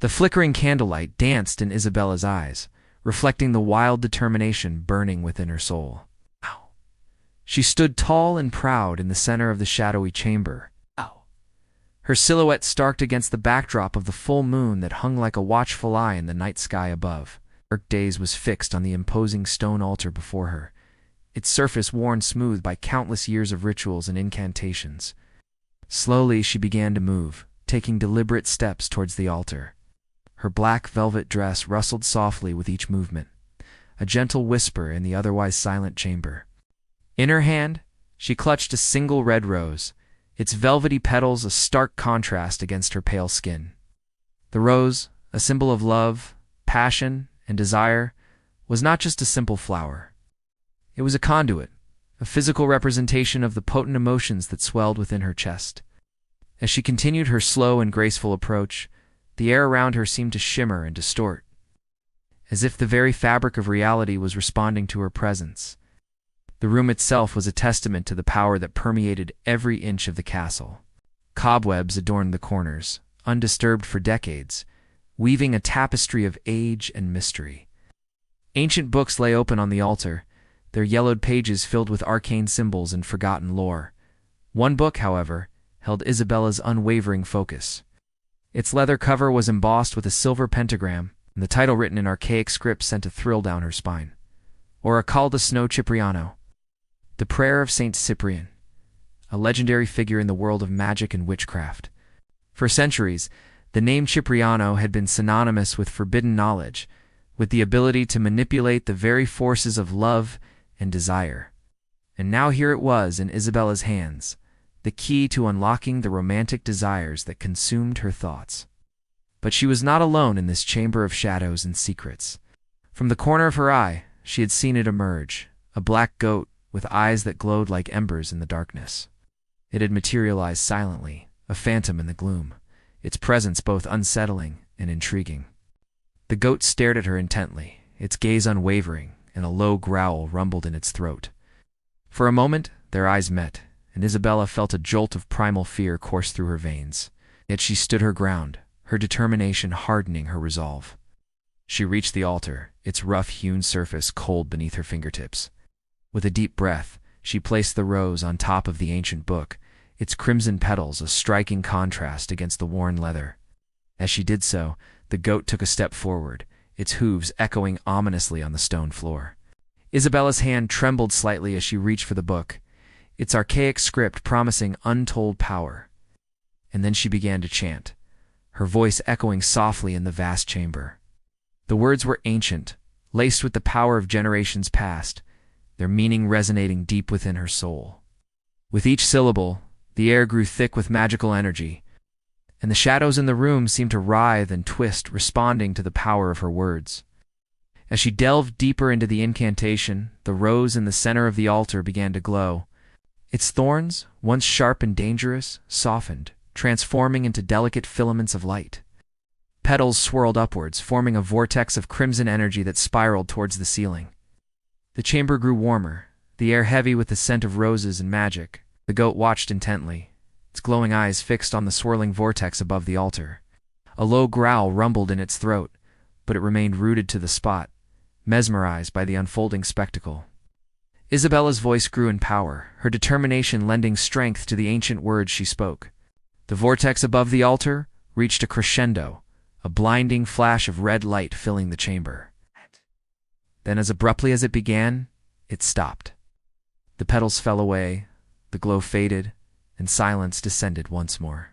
The flickering candlelight danced in Isabella's eyes, reflecting the wild determination burning within her soul. She stood tall and proud in the center of the shadowy chamber, her silhouette starked against the backdrop of the full moon that hung like a watchful eye in the night sky above. Her gaze was fixed on the imposing stone altar before her, its surface worn smooth by countless years of rituals and incantations. Slowly she began to move, taking deliberate steps towards the altar. Her black velvet dress rustled softly with each movement, a gentle whisper in the otherwise silent chamber. In her hand, she clutched a single red rose, its velvety petals a stark contrast against her pale skin. The rose, a symbol of love, passion, and desire, was not just a simple flower. It was a conduit, a physical representation of the potent emotions that swelled within her chest. As she continued her slow and graceful approach, the air around her seemed to shimmer and distort, as if the very fabric of reality was responding to her presence. The room itself was a testament to the power that permeated every inch of the castle. Cobwebs adorned the corners, undisturbed for decades, weaving a tapestry of age and mystery. Ancient books lay open on the altar, their yellowed pages filled with arcane symbols and forgotten lore. One book, however, held Isabella's unwavering focus. Its leather cover was embossed with a silver pentagram, and the title written in archaic script sent a thrill down her spine. Oração de São Cipriano, the prayer of Saint Cyprian, a legendary figure in the world of magic and witchcraft. For centuries, the name Cipriano had been synonymous with forbidden knowledge, with the ability to manipulate the very forces of love and desire. And now here it was in Isabella's hands, the key to unlocking the romantic desires that consumed her thoughts. But she was not alone in this chamber of shadows and secrets. From the corner of her eye, she had seen it emerge, a black goat with eyes that glowed like embers in the darkness. It had materialized silently, a phantom in the gloom, its presence both unsettling and intriguing. The goat stared at her intently, its gaze unwavering, and a low growl rumbled in its throat. For a moment, their eyes met, and Isabella felt a jolt of primal fear course through her veins. Yet she stood her ground, her determination hardening her resolve. She reached the altar, its rough-hewn surface cold beneath her fingertips. With a deep breath, she placed the rose on top of the ancient book, its crimson petals a striking contrast against the worn leather. As she did so, the goat took a step forward, its hooves echoing ominously on the stone floor. Isabella's hand trembled slightly as she reached for the book, its archaic script promising untold power. And then she began to chant, her voice echoing softly in the vast chamber. The words were ancient, laced with the power of generations past, their meaning resonating deep within her soul. With each syllable, the air grew thick with magical energy, and the shadows in the room seemed to writhe and twist, responding to the power of her words. As she delved deeper into the incantation, the rose in the center of the altar began to glow. Its thorns, once sharp and dangerous, softened, transforming into delicate filaments of light. Petals swirled upwards, forming a vortex of crimson energy that spiraled towards the ceiling. The chamber grew warmer, the air heavy with the scent of roses and magic. The goat watched intently, its glowing eyes fixed on the swirling vortex above the altar. A low growl rumbled in its throat, but it remained rooted to the spot, mesmerized by the unfolding spectacle. Isabella's voice grew in power, her determination lending strength to the ancient words she spoke. The vortex above the altar reached a crescendo, a blinding flash of red light filling the chamber. Then, as abruptly as it began, it stopped. The petals fell away, the glow faded, and silence descended once more.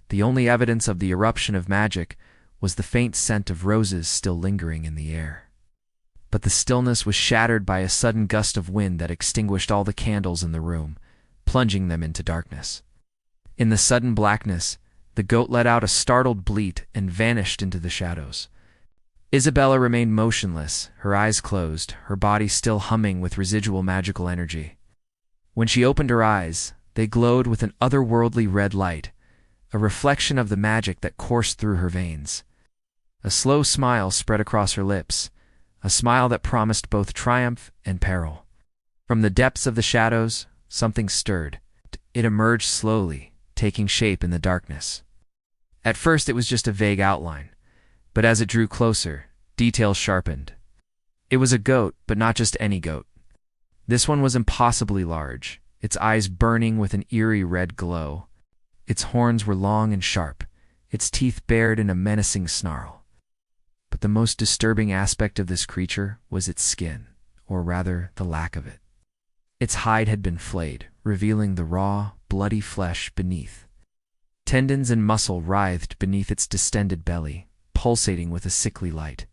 The only evidence of the eruption of magic was the faint scent of roses still lingering in the air. But the stillness was shattered by a sudden gust of wind that extinguished all the candles in the room, plunging them into darkness. In the sudden blackness, the goat let out a startled bleat and vanished into the shadows. Isabella remained motionless, her eyes closed, her body still humming with residual magical energy. When she opened her eyes, they glowed with an otherworldly red light, a reflection of the magic that coursed through her veins. A slow smile spread across her lips, a smile that promised both triumph and peril. From the depths of the shadows, something stirred. It emerged slowly, taking shape in the darkness. At first it was just a vague outline, But as it drew closer, details sharpened. It was a goat, but not just any goat. This one was impossibly large, its eyes burning with an eerie red glow. Its horns were long and sharp, its teeth bared in a menacing snarl. But the most disturbing aspect of this creature was its skin, or rather, the lack of it. Its hide had been flayed, revealing the raw, bloody flesh beneath. Tendons and muscle writhed beneath its distended belly, pulsating with a sickly light.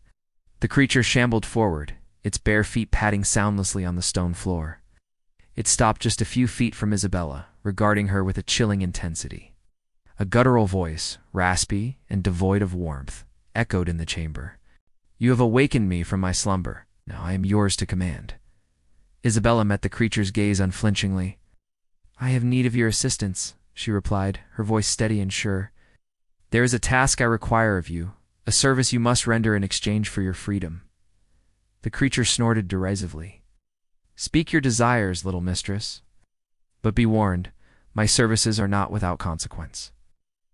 The creature shambled forward, its bare feet padding soundlessly on the stone floor. It stopped just a few feet from Isabella, regarding her with a chilling intensity. A guttural voice, raspy and devoid of warmth, echoed in the chamber. "You have awakened me from my slumber. Now I am yours to command." Isabella met the creature's gaze unflinchingly. "I have need of your assistance," she replied, her voice steady and sure. "There is a task I require of you, a service you must render in exchange for your freedom." The creature snorted derisively. "Speak your desires, little mistress. But be warned, my services are not without consequence.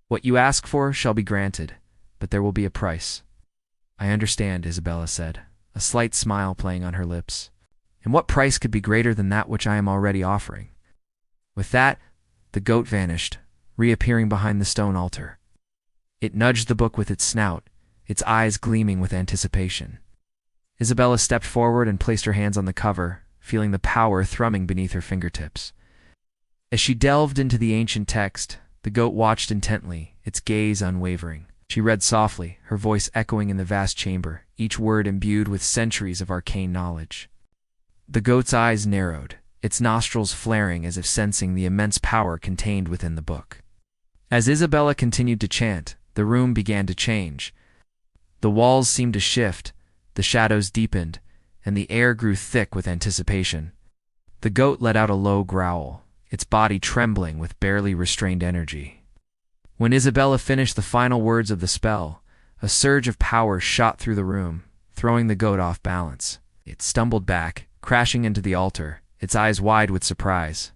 What you ask for shall be granted, but there will be a price." "I understand," Isabella said, a slight smile playing on her lips. "And what price could be greater than that which I am already offering?" With that, the goat vanished, reappearing behind the stone altar. It nudged the book with its snout, its eyes gleaming with anticipation. Isabella stepped forward and placed her hands on the cover, feeling the power thrumming beneath her fingertips. As she delved into the ancient text, the goat watched intently, its gaze unwavering. She read softly, her voice echoing in the vast chamber, each word imbued with centuries of arcane knowledge. The goat's eyes narrowed, its nostrils flaring as if sensing the immense power contained within the book. As Isabella continued to chant, the room began to change. The walls seemed to shift, the shadows deepened, and the air grew thick with anticipation. The goat let out a low growl, its body trembling with barely restrained energy. When Isabella finished the final words of the spell, a surge of power shot through the room, throwing the goat off balance. It stumbled back, crashing into the altar, its eyes wide with surprise.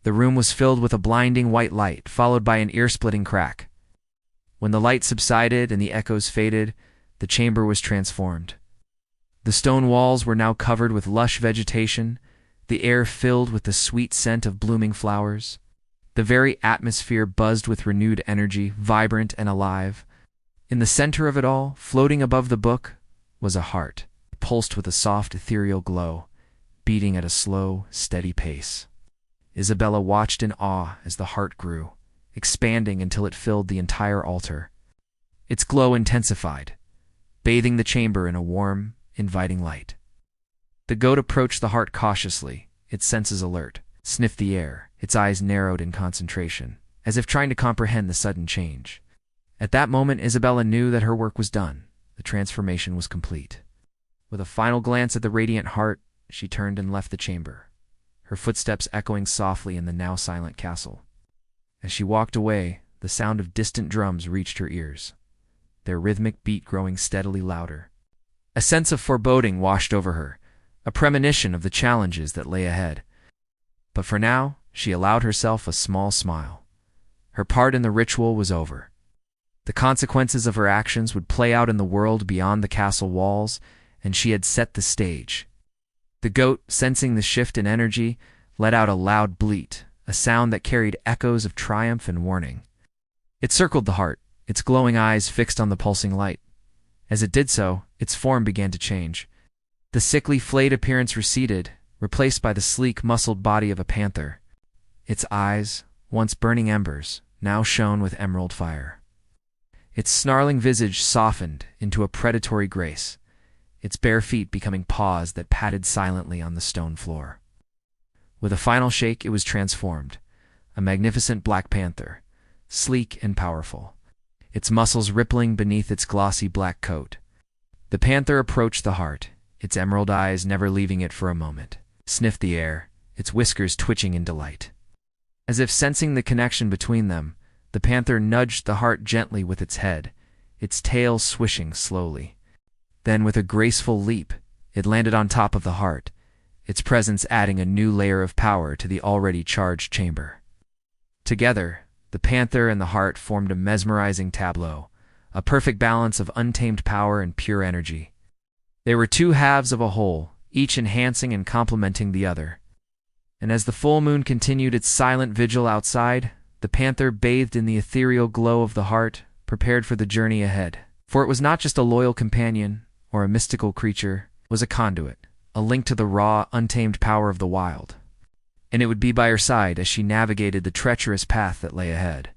The room was filled with a blinding white light, followed by an ear-splitting crack. When the light subsided and the echoes faded, the chamber was transformed. The stone walls were now covered with lush vegetation, the air filled with the sweet scent of blooming flowers. The very atmosphere buzzed with renewed energy, vibrant and alive. In the center of it all, floating above the book, was a heart, pulsed with a soft, ethereal glow, beating at a slow, steady pace. Isabella watched in awe as the heart grew, expanding until it filled the entire altar. Its glow intensified, bathing the chamber in a warm, inviting light. The goat approached the heart cautiously, its senses alert, sniffed the air, its eyes narrowed in concentration, as if trying to comprehend the sudden change. At that moment, Isabella knew that her work was done. The transformation was complete. With a final glance at the radiant heart, she turned and left the chamber, her footsteps echoing softly in the now silent castle. As she walked away, the sound of distant drums reached her ears, their rhythmic beat growing steadily louder. A sense of foreboding washed over her, a premonition of the challenges that lay ahead. But for now, she allowed herself a small smile. Her part in the ritual was over. The consequences of her actions would play out in the world beyond the castle walls, and she had set the stage. The goat, sensing the shift in energy, let out a loud bleat, a sound that carried echoes of triumph and warning. It circled the heart, its glowing eyes fixed on the pulsing light. As it did so, its form began to change. The sickly, flayed appearance receded, replaced by the sleek, muscled body of a panther. Its eyes, once burning embers, now shone with emerald fire. Its snarling visage softened into a predatory grace, its bare feet becoming paws that padded silently on the stone floor. With a final shake, it was transformed, a magnificent black panther, sleek and powerful, its muscles rippling beneath its glossy black coat. The panther approached the heart, its emerald eyes never leaving it for a moment, sniffed the air, its whiskers twitching in delight. As if sensing the connection between them, the panther nudged the heart gently with its head, its tail swishing slowly. Then, with a graceful leap, it landed on top of the heart, its presence adding a new layer of power to the already charged chamber. Together, the panther and the heart formed a mesmerizing tableau, a perfect balance of untamed power and pure energy. They were two halves of a whole, each enhancing and complementing the other. And as the full moon continued its silent vigil outside, the panther bathed in the ethereal glow of the heart, prepared for the journey ahead. For it was not just a loyal companion, or a mystical creature, it was a conduit, a link to the raw, untamed power of the wild. And it would be by her side as she navigated the treacherous path that lay ahead.